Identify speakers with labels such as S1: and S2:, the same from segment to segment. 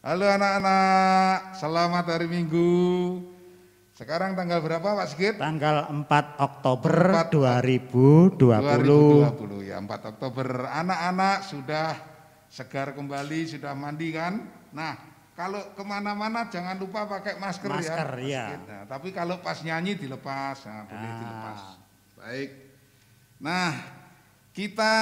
S1: Halo anak-anak, selamat hari Minggu. Sekarang tanggal berapa Pak Sigit?
S2: Tanggal 4 Oktober 2020.
S1: Ya, 4 Oktober. Anak-anak sudah segar kembali, sudah mandi kan? Nah, kalau kemana-mana jangan lupa pakai masker ya.
S2: Masker ya.
S1: Nah, tapi kalau pas nyanyi dilepas, nah, boleh dilepas. Baik. Nah, kita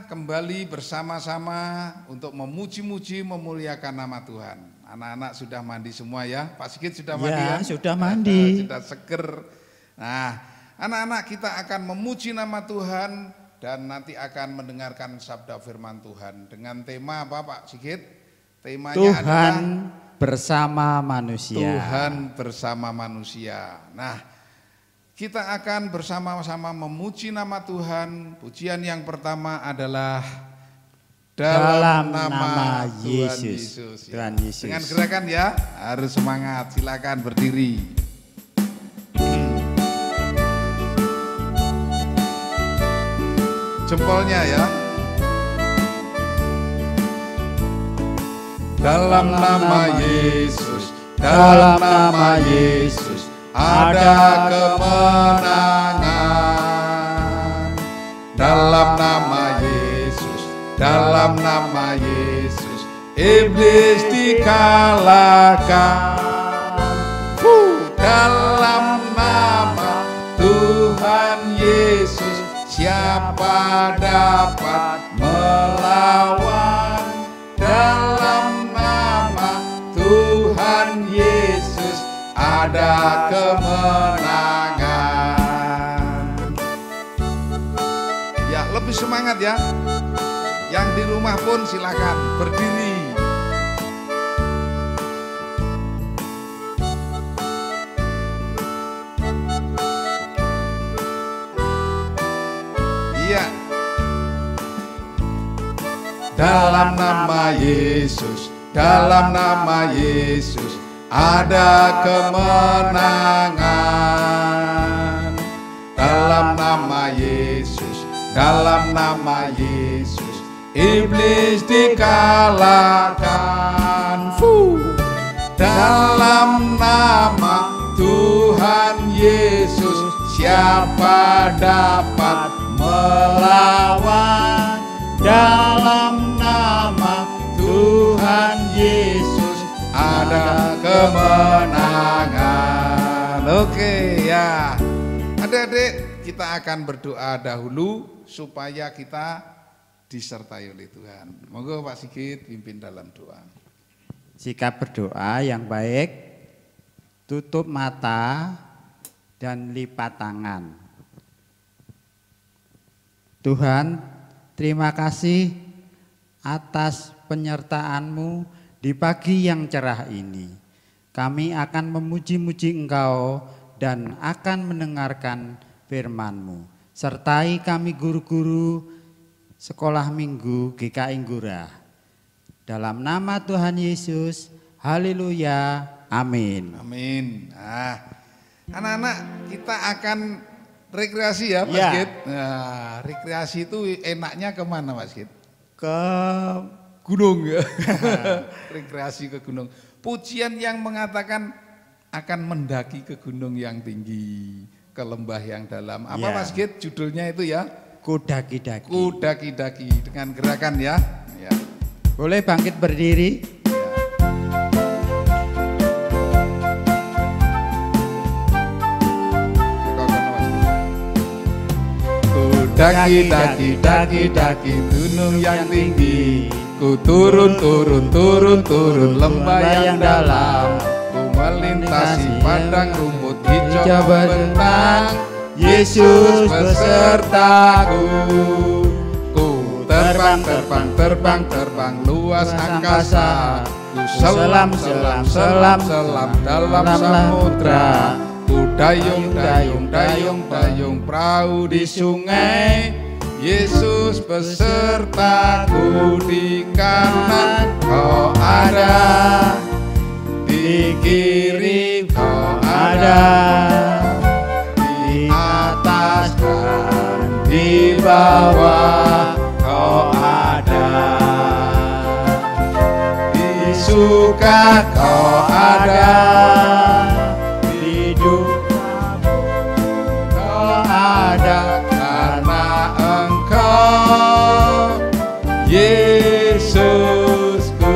S1: kembali bersama-sama untuk memuji-muji, memuliakan nama Tuhan. Anak-anak sudah mandi semua ya? Pak Sigit sudah mandi ya?
S2: Sudah mandi.
S1: Sudah seger. Nah, anak-anak kita akan memuji nama Tuhan dan nanti akan mendengarkan sabda firman Tuhan. Dengan tema apa Pak Sigit? Temanya
S2: Tuhan
S1: adalah
S2: bersama manusia.
S1: Tuhan bersama manusia. Nah, kita akan bersama-sama memuji nama Tuhan. Pujian yang pertama adalah dalam nama Yesus.
S2: Tuhan Yesus.
S1: Dengan gerakan ya, harus semangat. Silakan berdiri. Jempolnya ya. Dalam nama Yesus, dalam nama Yesus ada kemenangan. Dalam nama Yesus, dalam nama Yesus iblis dikalahkan. Dalam nama Tuhan Yesus siapa dapat melawan? Dalam nama Tuhan Yesus ada kemenangan. Ya, lebih semangat ya. Yang di rumah pun silakan berdiri. Iya. Dalam nama Yesus, dalam nama Yesus ada kemenangan. Dalam nama Yesus, dalam nama Yesus iblis dikalahkan. Dalam nama Tuhan Yesus siapa dapat melawan? Dalam nama Tuhan Yesus ada kemenangan. Oke ya, adik-adik, kita akan berdoa dahulu supaya kita disertai oleh Tuhan. Monggo Pak Sigit pimpin dalam doa.
S2: Sikap berdoa yang baik, tutup mata dan lipat tangan. Tuhan, terima kasih atas penyertaan-Mu di pagi yang cerah ini. Kami akan memuji-muji Engkau dan akan mendengarkan firman-Mu. Sertai kami guru-guru sekolah minggu GKI Ngurah. Dalam nama Tuhan Yesus, haleluya, amin.
S1: Amin. Nah, anak-anak kita akan rekreasi ya Pak Sigit. Nah, rekreasi itu enaknya kemana Pak Sigit?
S2: Ke
S1: gunung ya. Rekreasi ke gunung. Pujian yang mengatakan akan mendaki ke gunung yang tinggi, ke lembah yang dalam. Apa Pak Sigit judulnya itu ya?
S2: Kudaki-daki.
S1: Kudaki-daki dengan gerakan ya. Ya.
S2: Boleh bangkit berdiri?
S1: Daki, daki, daki gunung yang tinggi. Ku turun lembah yang dalam. Ku melintasi padang rumput hijau bentang. Yesus besertaku. Ku terbang luas angkasa. Ku selam dalam samudra. Ku dayung perahu di sungai. Yesus besertaku di kanan kau ada, di kiri kau ada, di atas dan di bawah kau ada. Di suka kau ada,
S2: di dukamu kau ada,
S1: karena Engkau Yesusku.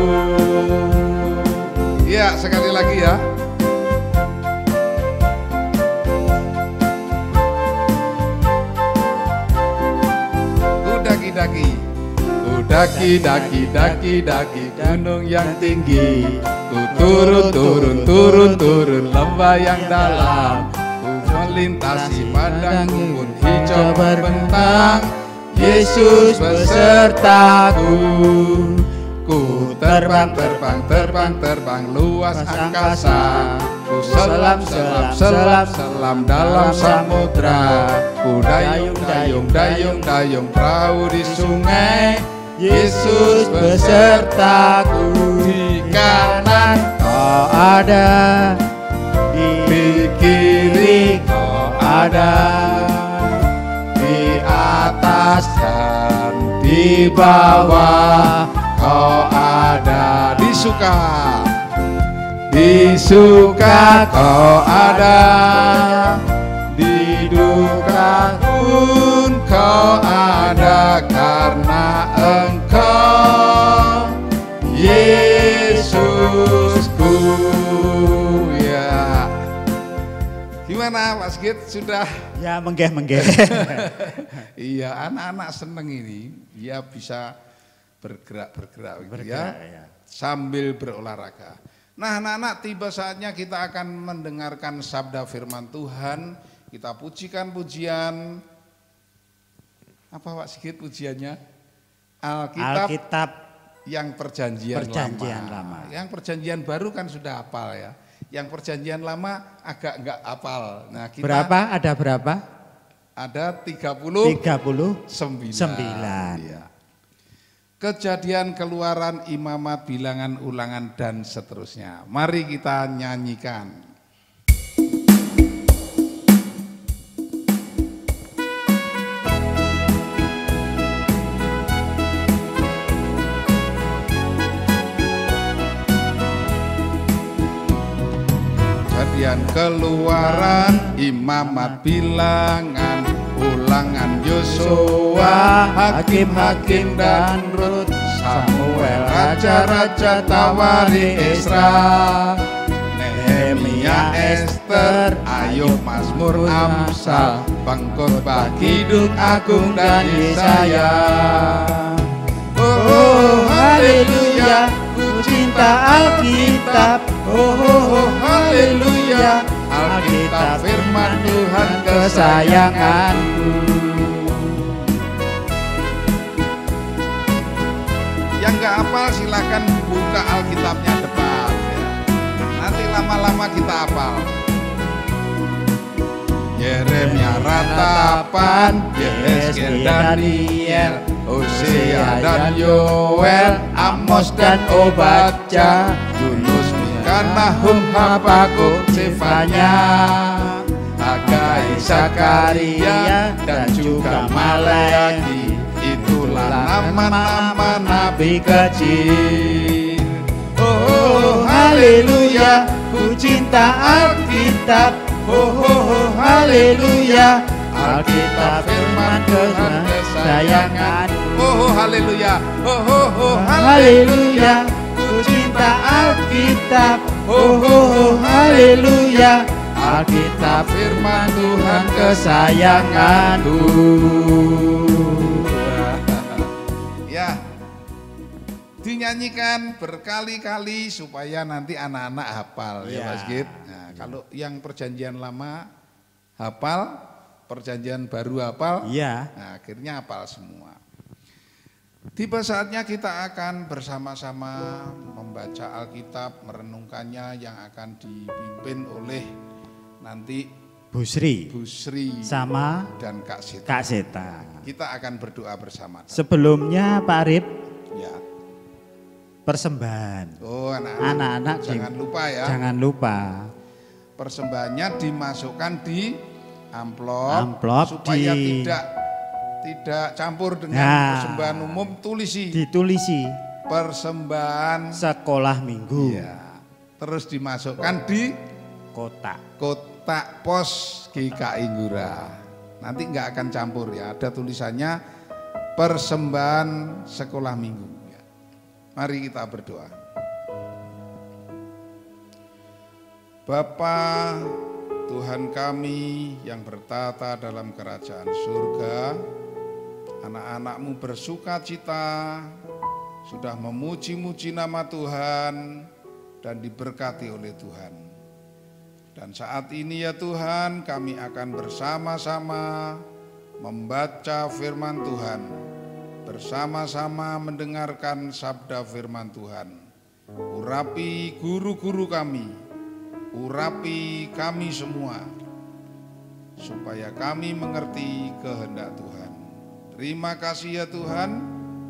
S1: Ya, sekali lagi ya. Daki gunung yang tinggi, ku turun lembah yang dalam, ku melintasi padang rumput hijau berbentang. Yesus besertaku, ku terbang luas angkasa, ku selam dalam samudra, ku dayung perahu di sungai. Yesus besertaku, di kanan
S2: kau ada,
S1: di kiri kau ada, di atas dan di bawah kau ada. Di suka kau ada, di duka pun kau ada, karena Engkau Yesusku. Ya, gimana Pak Sigit, sudah?
S2: Ya, menggeh.
S1: Iya, anak-anak seneng ini, dia bisa bergerak gitu ya, sambil berolahraga. Nah, anak-anak, tiba saatnya kita akan mendengarkan sabda firman Tuhan. Kita pujikan pujian, apa Pak Sigit pujiannya? Alkitab yang perjanjian lama. Yang perjanjian baru kan sudah hafal ya. Yang perjanjian lama agak enggak hafal. Nah, kita
S2: Ada berapa?
S1: Ada 39. Ya. Kejadian, Keluaran, Imamat, Bilangan, Ulangan, dan seterusnya. Mari kita nyanyikan. Kejadian, Keluaran, Imamat, Bilangan, Ulangan, Yosua, Hakim-hakim dan Rut, Samuel, Raja-raja, Tawari, Esra, Nehemia, Ester, Ayub, Mazmur, Amsal, Pengkhotbah, Kidung, Agung, dan Yesaya. Oh, haleluya, ku cinta Alkitab. Oh, haleluya, Alkitab firman Tuhan kesayanganku. Yang gak hafal silakan buka Alkitabnya depan ya. Nanti lama-lama kita hafal. Yeremia, Ratapan, Yehezkiel, Daniel, Hosea dan Yoel, Amos dan Obadja, Yunus, Mika, Nahum, Habakuk, Zefanya, Hagai, Zakaria, dan juga Malaki. Itulah nama-nama nabi kecil. Oh, haleluya, ku cinta Alkitab. Oh, haleluya, Alkitab firman Tuhan kesayangan. Oh, haleluya, haleluya, ku cinta Alkitab. Oh, haleluya, Alkitab firman Tuhan kesayanganku. Ya, dinyanyikan berkali-kali supaya nanti anak-anak hafal ya Mas Git. Nah, kalau yang perjanjian lama hafal, perjanjian baru hafal, nah, akhirnya hafal semua. Tiba saatnya kita akan bersama-sama membaca Alkitab, merenungkannya, yang akan dipimpin oleh nanti
S2: Bu Sri
S1: sama dan Kak Seta. Kita akan berdoa bersama.
S2: Sebelumnya Pak Arif,
S1: ya,
S2: persembahan.
S1: Oh,
S2: anak-anak
S1: jangan lupa ya.
S2: Jangan lupa.
S1: Persembahannya dimasukkan di amplop supaya tidak campur dengan persembahan umum. Ditulisi persembahan
S2: sekolah minggu.
S1: Iya. Terus dimasukkan di kotak pos GKI Ngurah. Nanti nggak akan campur ya, ada tulisannya persembahan sekolah minggu ya. Mari kita berdoa. Bapa Tuhan kami yang bertata dalam kerajaan surga, anak-anak-Mu bersuka cita sudah memuji-muji nama Tuhan dan diberkati oleh Tuhan. Dan saat ini ya Tuhan, kami akan bersama-sama membaca firman Tuhan, bersama-sama mendengarkan sabda firman Tuhan. Urapi guru-guru kami, urapi kami semua, supaya kami mengerti kehendak Tuhan. Terima kasih ya Tuhan,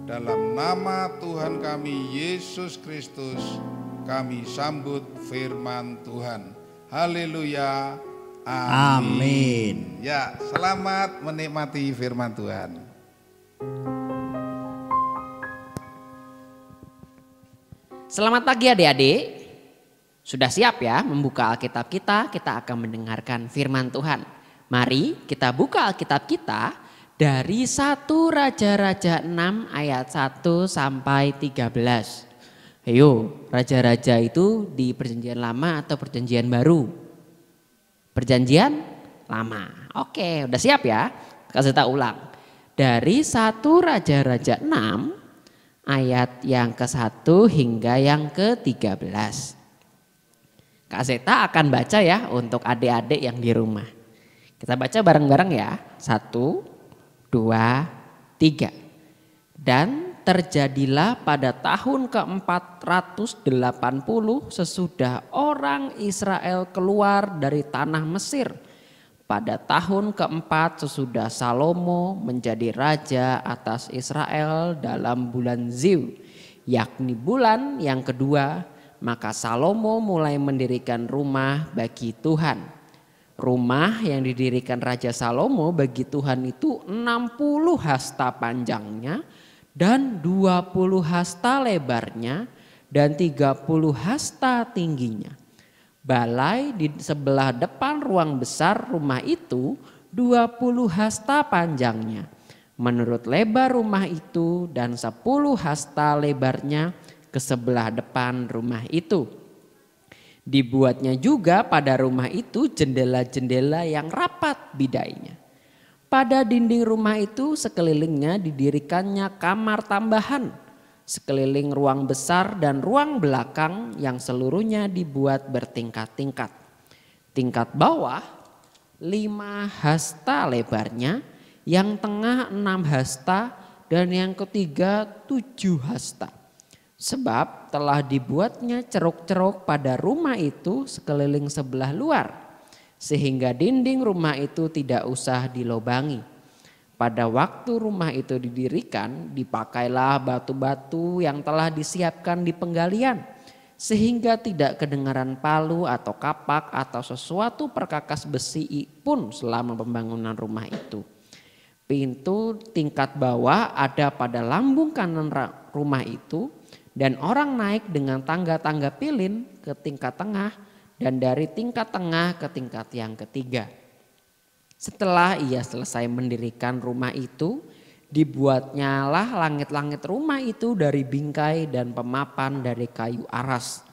S1: dalam nama Tuhan kami Yesus Kristus kami sambut firman Tuhan. Haleluya. Amin. Ya, selamat menikmati firman Tuhan.
S3: Selamat pagi adik-adik. Sudah siap ya membuka Alkitab kita? Kita akan mendengarkan firman Tuhan. Mari kita buka Alkitab kita dari 1 Raja-Raja 6 ayat 1 sampai 13. Ayo, raja-raja itu di perjanjian lama atau perjanjian baru? Perjanjian lama. Oke, udah siap ya? Kasih tahu ulang. Dari 1 Raja-Raja 6 ayat yang ke-1 hingga yang ke-13. Kak Zeta akan baca ya untuk adik-adik yang di rumah. Kita baca bareng-bareng ya. 1, 2, 3. Dan terjadilah pada tahun ke-480 sesudah orang Israel keluar dari tanah Mesir. Pada tahun ke-4 sesudah Salomo menjadi raja atas Israel dalam bulan Ziv, yakni bulan yang kedua, maka Salomo mulai mendirikan rumah bagi Tuhan. Rumah yang didirikan Raja Salomo bagi Tuhan itu 60 hasta panjangnya dan 20 hasta lebarnya dan 30 hasta tingginya. Balai di sebelah depan ruang besar rumah itu 20 hasta panjangnya menurut lebar rumah itu dan 10 hasta lebarnya ke sebelah depan rumah itu. Dibuatnya juga pada rumah itu jendela-jendela yang rapat bidainya. Pada dinding rumah itu sekelilingnya didirikannya kamar tambahan, sekeliling ruang besar dan ruang belakang yang seluruhnya dibuat bertingkat-tingkat. Tingkat bawah 5 hasta lebarnya, yang tengah 6 hasta dan yang ketiga 7 hasta. Sebab telah dibuatnya ceruk-ceruk pada rumah itu sekeliling sebelah luar, sehingga dinding rumah itu tidak usah dilobangi. Pada waktu rumah itu didirikan, dipakailah batu-batu yang telah disiapkan di penggalian, sehingga tidak kedengaran palu atau kapak atau sesuatu perkakas besi pun selama pembangunan rumah itu. Pintu tingkat bawah ada pada lambung kanan rumah itu, dan orang naik dengan tangga-tangga pilin ke tingkat tengah dan dari tingkat tengah ke tingkat yang ketiga. Setelah ia selesai mendirikan rumah itu, dibuatnyalah langit-langit rumah itu dari bingkai dan pemapan dari kayu aras.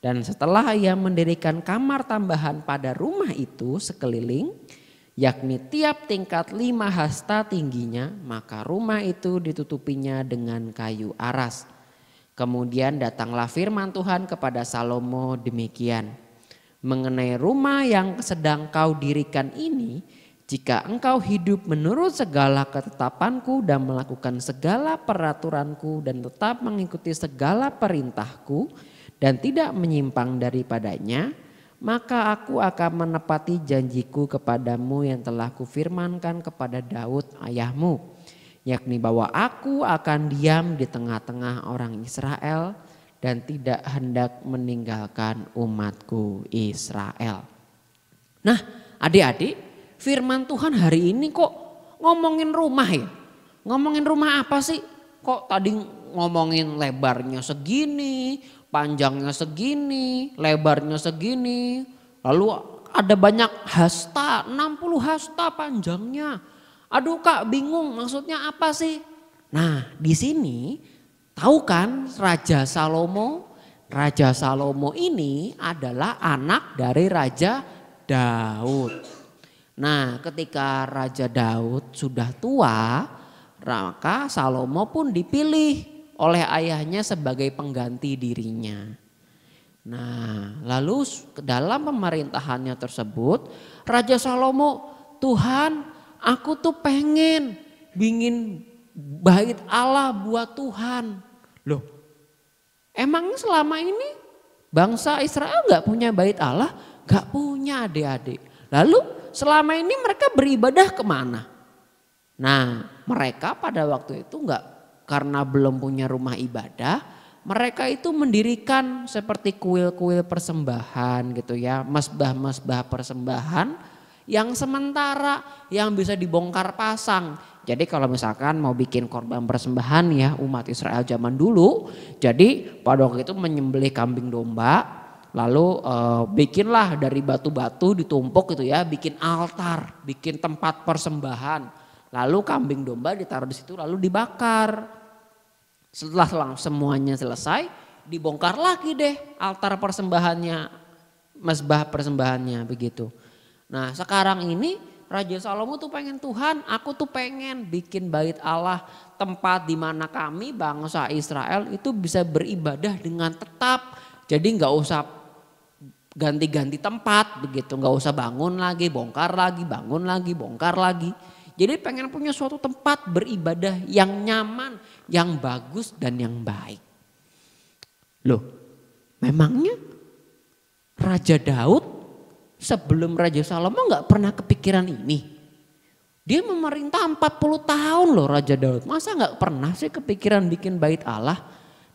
S3: Dan setelah ia mendirikan kamar tambahan pada rumah itu sekeliling, yakni tiap tingkat 5 hasta tingginya, maka rumah itu ditutupinya dengan kayu aras. Kemudian datanglah firman Tuhan kepada Salomo demikian. Mengenai rumah yang sedang kau dirikan ini, jika engkau hidup menurut segala ketetapanku dan melakukan segala peraturanku dan tetap mengikuti segala perintahku dan tidak menyimpang daripadanya, maka aku akan menepati janjiku kepadamu yang telah kufirmankan kepada Daud ayahmu. Yakni bahwa aku akan diam di tengah-tengah orang Israel dan tidak hendak meninggalkan umatku Israel. Nah adik-adik, firman Tuhan hari ini kok ngomongin rumah ya? Ngomongin rumah apa sih? kok tadi ngomongin lebarnya segini, panjangnya segini, lebarnya segini. Lalu ada banyak hasta, 60 hasta panjangnya. Aduh Kak bingung maksudnya apa sih? Nah di sini tahu kan Raja Salomo? Raja Salomo ini adalah anak dari Raja Daud. Nah ketika Raja Daud sudah tua, maka Salomo pun dipilih oleh ayahnya sebagai pengganti dirinya. Nah lalu dalam pemerintahannya tersebut Raja Salomo, Tuhan aku tuh pengen bikin bait Allah buat Tuhan. Loh emang selama ini bangsa Israel gak punya bait Allah? Gak punya adik-adik. Lalu selama ini mereka beribadah kemana? Nah mereka pada waktu itu enggak, karena belum punya rumah ibadah, mereka itu mendirikan seperti kuil-kuil persembahan gitu ya, mesbah-mesbah persembahan yang sementara yang bisa dibongkar pasang. Jadi kalau misalkan mau bikin korban persembahan ya umat Israel zaman dulu, jadi pada waktu itu menyembelih kambing domba, lalu bikinlah dari batu-batu ditumpuk gitu ya, bikin altar, bikin tempat persembahan. Lalu kambing domba ditaruh di situ lalu dibakar. Setelah semuanya selesai dibongkar lagi deh altar persembahannya, mesbah persembahannya begitu. Nah sekarang ini Raja Salomo tuh pengen, Tuhan aku tuh pengen bikin bait Allah, tempat di mana kami bangsa Israel itu bisa beribadah dengan tetap. Jadi nggak usah ganti-ganti tempat begitu, nggak usah bangun lagi, bongkar lagi, bangun lagi, bongkar lagi. Jadi pengen punya suatu tempat beribadah yang nyaman, yang bagus dan yang baik. Loh, memangnya Raja Daud sebelum Raja Salomo nggak pernah kepikiran ini? Dia memerintah 40 tahun loh Raja Daud. Masa nggak pernah sih kepikiran bikin bait Allah?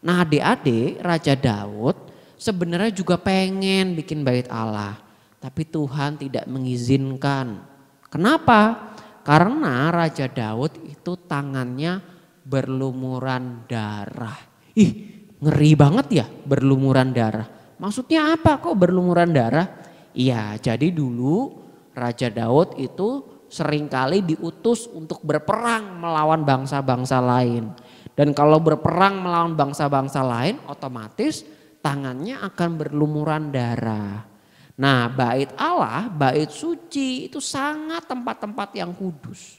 S3: Nah adik-adik, Raja Daud sebenarnya juga pengen bikin bait Allah. Tapi Tuhan tidak mengizinkan. Kenapa? Karena Raja Daud itu tangannya berlumuran darah. Ih ngeri banget ya berlumuran darah. Maksudnya apa kok berlumuran darah? Iya jadi dulu Raja Daud itu seringkali diutus untuk berperang melawan bangsa-bangsa lain. Dan kalau berperang melawan bangsa-bangsa lain otomatis tangannya akan berlumuran darah. Nah bait Allah, bait suci itu sangat tempat-tempat yang kudus.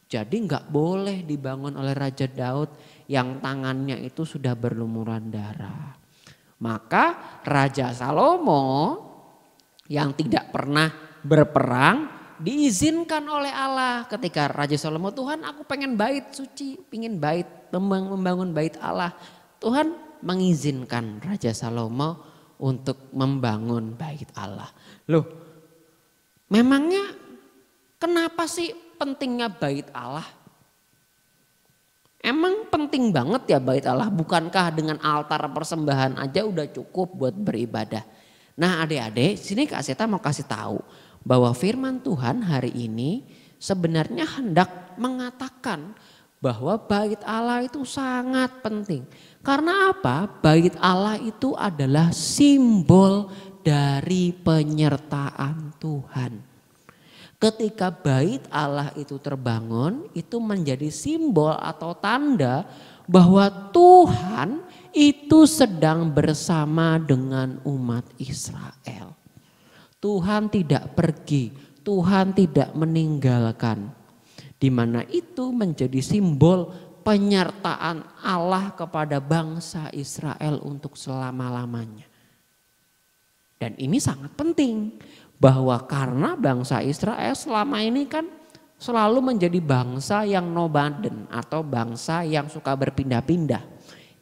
S3: Jadi nggak boleh dibangun oleh Raja Daud yang tangannya itu sudah berlumuran darah. Maka Raja Salomo yang tidak pernah berperang diizinkan oleh Allah ketika Raja Salomo, Tuhan aku pengen bait suci, pengen bait, membangun bait Allah. Tuhan mengizinkan Raja Salomo untuk membangun bait Allah. Loh, memangnya kenapa sih pentingnya bait Allah? Emang penting banget ya bait Allah? Bukankah dengan altar persembahan aja udah cukup buat beribadah? Nah adik-adik, sini Kak Seta mau kasih tahu bahwa firman Tuhan hari ini sebenarnya hendak mengatakan bahwa bait Allah itu sangat penting. Karena apa? Bait Allah itu adalah simbol dari penyertaan Tuhan. Ketika bait Allah itu terbangun, itu menjadi simbol atau tanda bahwa Tuhan itu sedang bersama dengan umat Israel. Tuhan tidak pergi, Tuhan tidak meninggalkan. Di mana itu menjadi simbol penyertaan Allah kepada bangsa Israel untuk selama-lamanya. Dan ini sangat penting bahwa karena bangsa Israel selama ini kan selalu menjadi bangsa yang nomaden atau bangsa yang suka berpindah-pindah.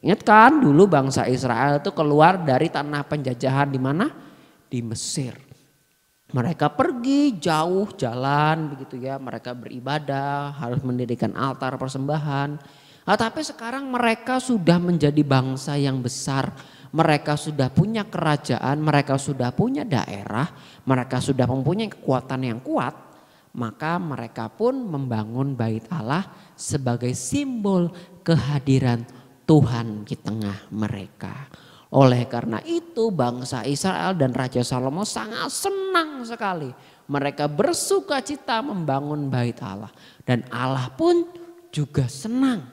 S3: Ingat kan dulu bangsa Israel itu keluar dari tanah penjajahan di mana? Di Mesir. Mereka pergi jauh jalan begitu ya, mereka beribadah, harus mendirikan altar persembahan. Nah, tapi sekarang mereka sudah menjadi bangsa yang besar, mereka sudah punya kerajaan, mereka sudah punya daerah, mereka sudah mempunyai kekuatan yang kuat. maka mereka pun membangun bait Allah sebagai simbol kehadiran Tuhan di tengah mereka. Oleh karena itu bangsa Israel dan Raja Salomo sangat senang sekali. Mereka bersuka cita membangun bait Allah. Dan Allah pun juga senang.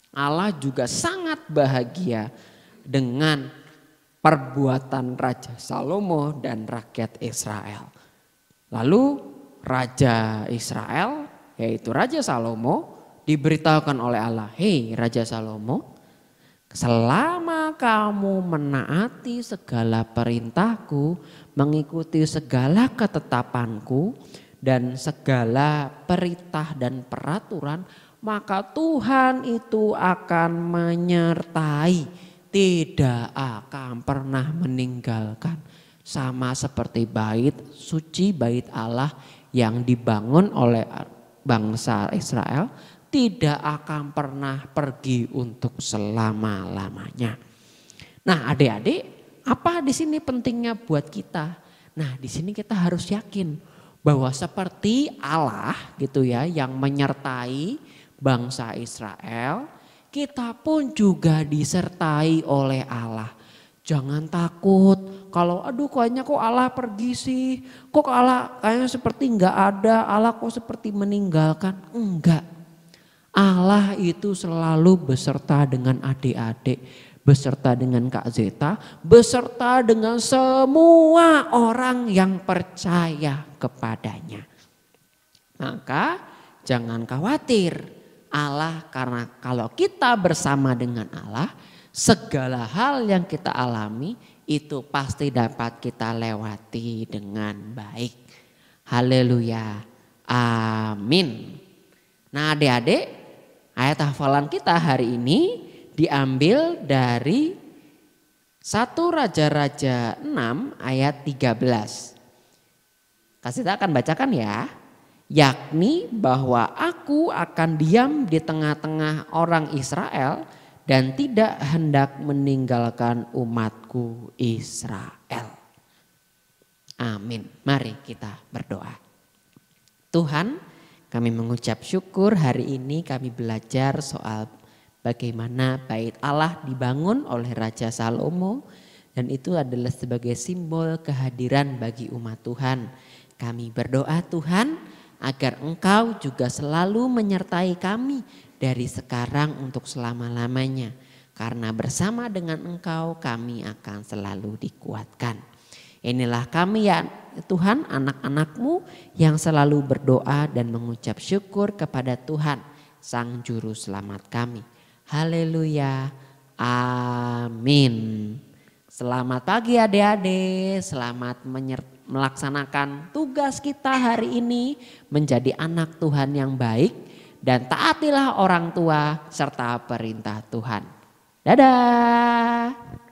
S3: Allah juga sangat bahagia dengan perbuatan Raja Salomo dan rakyat Israel. Lalu Raja Israel yaitu Raja Salomo diberitahukan oleh Allah, "Hei Raja Salomo, selama kamu menaati segala perintahku, mengikuti segala ketetapanku dan segala perintah dan peraturan, maka Tuhan itu akan menyertai, tidak akan pernah meninggalkan." Sama seperti bait suci, bait Allah yang dibangun oleh bangsa Israel, tidak akan pernah pergi untuk selama-lamanya. Nah, adik-adik, apa di sini pentingnya buat kita? Nah, di sini kita harus yakin bahwa seperti Allah gitu ya yang menyertai bangsa Israel, kita pun juga disertai oleh Allah. Jangan takut kalau aduh kayaknya kok Allah pergi sih, kok Allah kayaknya seperti enggak ada, Allah kok seperti meninggalkan. Enggak. Allah itu selalu beserta dengan adik-adik, beserta dengan Kak Zeta, beserta dengan semua orang yang percaya kepadanya. Maka jangan khawatir Allah, karena kalau kita bersama dengan Allah, segala hal yang kita alami itu pasti dapat kita lewati dengan baik. Haleluya. Amin. Nah, adik-adik, ayat hafalan kita hari ini diambil dari 1 Raja-Raja 6 ayat 13. Kasita akan bacakan ya. Yakni bahwa aku akan diam di tengah-tengah orang Israel dan tidak hendak meninggalkan umatku Israel. Amin. Mari kita berdoa. Tuhan, kami mengucap syukur hari ini kami belajar soal bagaimana bait Allah dibangun oleh Raja Salomo. Dan itu adalah sebagai simbol kehadiran bagi umat Tuhan. Kami berdoa Tuhan agar Engkau juga selalu menyertai kami dari sekarang untuk selama-lamanya. Karena bersama dengan Engkau kami akan selalu dikuatkan. Inilah kami ya Tuhan, anak-anak-Mu yang selalu berdoa dan mengucap syukur kepada Tuhan, Sang Juru Selamat kami. Haleluya, amin. Selamat pagi adik-adik, selamat melaksanakan tugas kita hari ini menjadi anak Tuhan yang baik. Dan taatilah orang tua serta perintah Tuhan. Dadah.